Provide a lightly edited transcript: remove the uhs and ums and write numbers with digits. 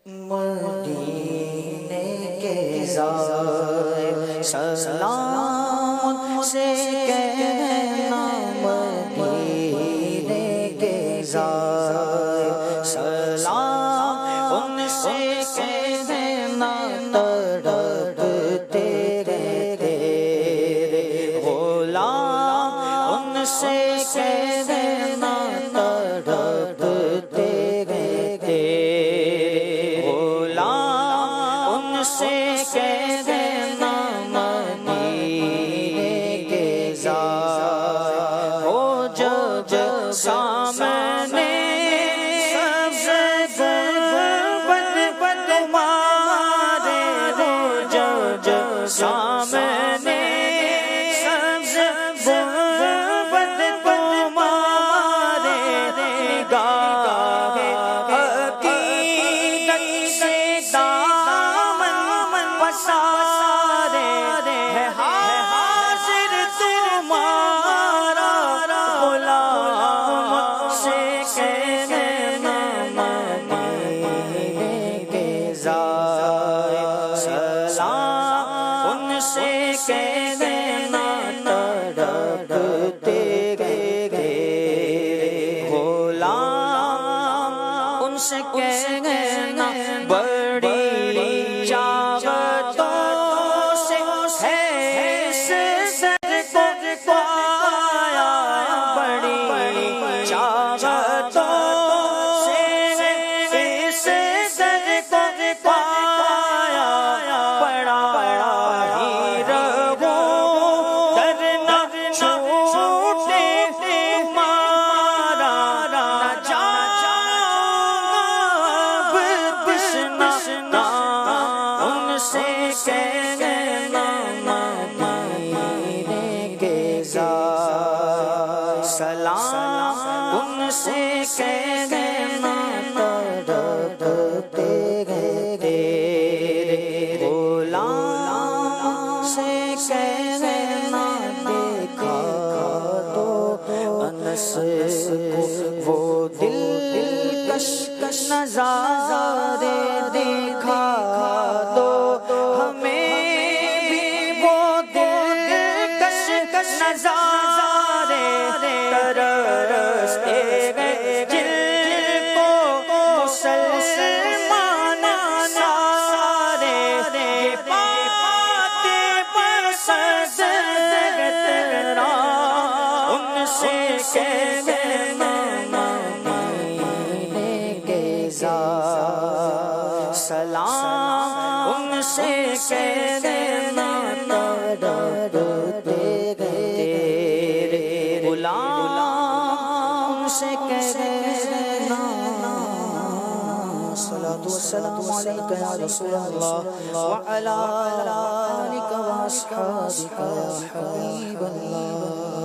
مدینے کے زائر سلام سے کہنا، مدینے کے زائر سلام ان سے کہنا، تڑپتے رہتے غلام ان سے کہنا، تڑپتے رہتے غلام ان سے کہنا، مدینے کے زائر ہو جب سامنے سبز گنبد تمہارے، ہو جب سامنے سبز گنبد تمہارے، نگاہ عقیدت سے دامن پسارے، ہے حاضر تمہارا غلام سے کہنا، مدینے کے زائر سلام ان سے کہنا، تڑپتے رہتے غلام ان سے کہنا، بڑی چاہتوں سے ہے اس در کو پایا، بڑی چاہتوں سے اس در کو پایا، بڑا ہی رہوں در نہ چھوٹے تمہارا، نہ جاؤں اب تشنا ان سے کہنا، مدینے کے زائر سلام ان سے کہنا، تڑپتے رہتے غلام سے کہنا، دیکھا تو انس کو وہ دلکش نظارے، دیکھا تو ہمیں بھی وہ دلکش نظارے، ترستے گئے جن کو مسلمان سارے، پاتے پسند تیرا ان سے کہنا، مدینے کے زائر سلام ان سے کہنا، تڑپتے رہتے غلام سے کہنا، الصلاۃ والسلام علیک یا رسول اللہ وعلی آلک واصحابک یا حبیب اللہ۔